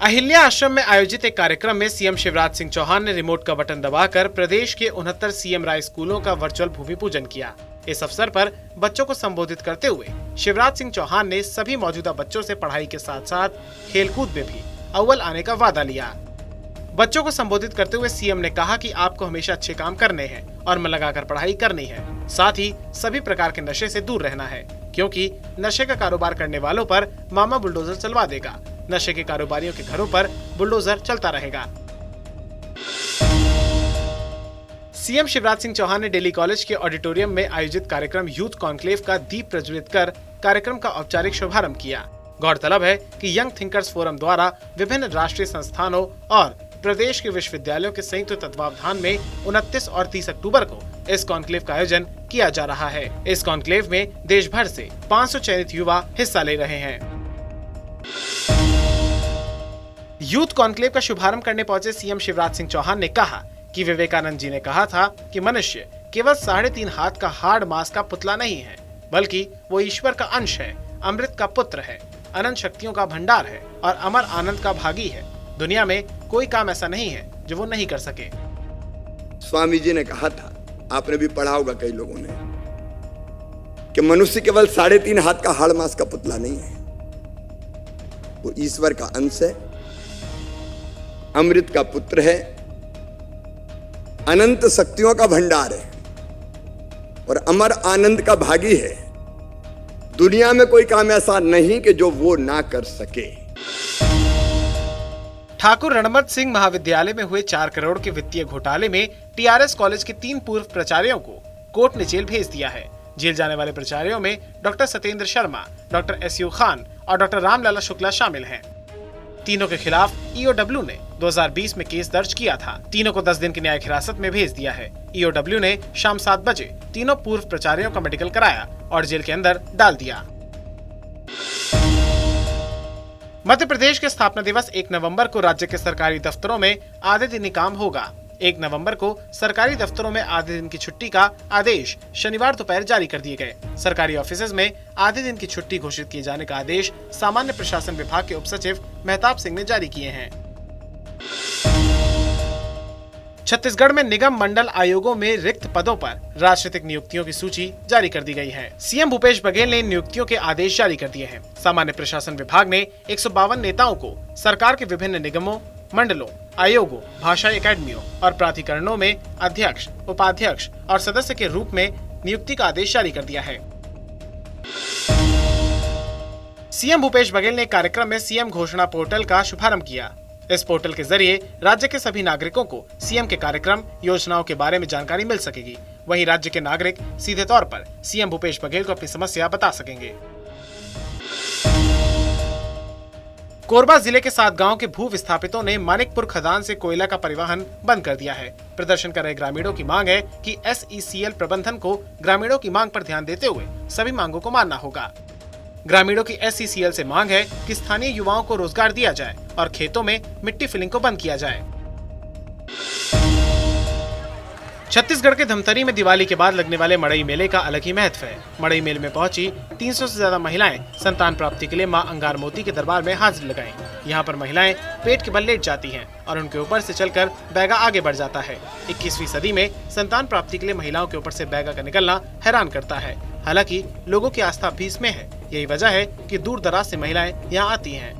अहिल्या आश्रम में आयोजित एक कार्यक्रम में सीएम शिवराज सिंह चौहान ने रिमोट का बटन दबाकर प्रदेश के 69 सीएम राय स्कूलों का वर्चुअल भूमि पूजन किया। इस अवसर पर बच्चों को संबोधित करते हुए शिवराज सिंह चौहान ने सभी मौजूदा बच्चों से पढ़ाई के साथ साथ खेलकूद में भी अव्वल आने का वादा लिया। बच्चों को संबोधित करते हुए सीएम ने कहा कि आपको हमेशा अच्छे काम करने हैं और मन लगाकर पढ़ाई करनी है। साथ ही सभी प्रकार के नशे से दूर रहना है, क्योंकि नशे का कारोबार करने वालों पर मामा बुलडोजर चलवा देगा। नशे के कारोबारियों के घरों पर बुलडोजर चलता रहेगा। सीएम शिवराज सिंह चौहान ने दिल्ली कॉलेज के ऑडिटोरियम में आयोजित कार्यक्रम यूथ कॉन्क्लेव का दीप प्रज्वलित कर कार्यक्रम का औपचारिक शुभारंभ किया। गौरतलब है कि यंग थिंकर्स फोरम द्वारा विभिन्न राष्ट्रीय संस्थानों और प्रदेश के विश्वविद्यालयों के संयुक्त तत्वावधान में 29 और 30 अक्टूबर को इस कॉन्क्लेव का आयोजन किया जा रहा है। इस कॉन्क्लेव में देश भर से 500 चयनित युवा हिस्सा ले रहे हैं। यूथ कॉन्क्लेव का शुभारंभ करने पहुंचे सीएम शिवराज सिंह चौहान ने कहा कि विवेकानंद जी ने कहा था कि मनुष्य केवल 3.5 हाथ का हार्ड मास का पुतला नहीं है, बल्कि वो ईश्वर का अंश है, अमृत का पुत्र है, अनंत शक्तियों का भंडार है और अमर आनंद का भागी है। दुनिया में कोई काम ऐसा नहीं है जो वो नहीं कर सके। स्वामी जी ने कहा था, आपने भी पढ़ा होगा कई लोगों ने, कि मनुष्य केवल 3.5 हाथ का हाड़ मास का पुतला नहीं है, वो ईश्वर का अंश है, अमृत का पुत्र है, अनंत शक्तियों का भंडार है और अमर आनंद का भागी है। दुनिया में कोई काम ऐसा नहीं कि जो वो ना कर सके। ठाकुर रणमत सिंह महाविद्यालय में हुए 4 करोड़ के वित्तीय घोटाले में टीआरएस कॉलेज के 3 पूर्व प्राचार्यों को कोर्ट ने जेल भेज दिया है। जेल जाने वाले प्राचार्यों में doctor Satyendra Sharma, doctor S U Khan और डॉक्टर रामलाला शुक्ला शामिल हैं। तीनों के खिलाफ ईओडब्ल्यू ने 2020 में केस दर्ज किया था। तीनों को 10 दिन की न्यायिक हिरासत में भेज दिया है। ईओडब्ल्यू ने शाम 7 बजे तीनों पूर्व प्राचार्यों का मेडिकल कराया और जेल के अंदर डाल दिया। मध्य प्रदेश के स्थापना दिवस 1 नवंबर को राज्य के सरकारी दफ्तरों में आधे दिन ही काम होगा। 1 नवंबर को सरकारी दफ्तरों में आधे दिन की छुट्टी का आदेश शनिवार दोपहर जारी कर दिए गए। सरकारी ऑफिसेज में आधे दिन की छुट्टी घोषित किए जाने का आदेश सामान्य प्रशासन विभाग के उप सचिव मेहताब सिंह ने जारी किए हैं। छत्तीसगढ़ में निगम मंडल आयोगों में रिक्त पदों पर राजनीतिक नियुक्तियों की सूची जारी कर दी गई है। सीएम भूपेश बघेल ने नियुक्तियों के आदेश जारी कर दिए हैं। सामान्य प्रशासन विभाग ने 152 नेताओं को सरकार के विभिन्न निगमों, मंडलों, आयोगों, भाषा एकेडमियों और प्राधिकरणों में अध्यक्ष, उपाध्यक्ष और सदस्य के रूप में नियुक्ति का आदेश जारी कर दिया है। सीएम भूपेश बघेल ने कार्यक्रम में सीएम घोषणा पोर्टल का शुभारंभ किया। इस पोर्टल के जरिए राज्य के सभी नागरिकों को सीएम के कार्यक्रम, योजनाओं के बारे में जानकारी मिल सकेगी। वहीं राज्य के नागरिक सीधे तौर पर सीएम भूपेश बघेल को अपनी समस्या बता सकेंगे। कोरबा जिले के 7 गांव के भू विस्थापितों ने मानिकपुर खदान से कोयला का परिवहन बंद कर दिया है। प्रदर्शन कर रहे ग्रामीणों की मांग है कि एसईसीएल प्रबंधन को ग्रामीणों की मांग पर ध्यान देते हुए सभी मांगों को मानना होगा। ग्रामीणों की एसईसीएल से मांग है कि स्थानीय युवाओं को रोजगार दिया जाए और खेतों में मिट्टी फिलिंग को बंद किया जाए। छत्तीसगढ़ के धमतरी में दिवाली के बाद लगने वाले मड़ई मेले का अलग ही महत्व है। मड़ई मेले में पहुंची 300 से ज्यादा महिलाएं संतान प्राप्ति के लिए मां अंगार मोती के दरबार में हाजिरी लगाएं। यहां पर महिलाएं पेट के बल लेट जाती हैं और उनके ऊपर से चलकर बैगा आगे बढ़ जाता है। 21वीं सदी में संतान प्राप्ति के लिए महिलाओं के ऊपर से बैगा का निकलना हैरान करता है। हालांकि लोगों की आस्था भी इसमें है। यही वजह है कि दूर दराज से महिलाएं यहाँ आती हैं।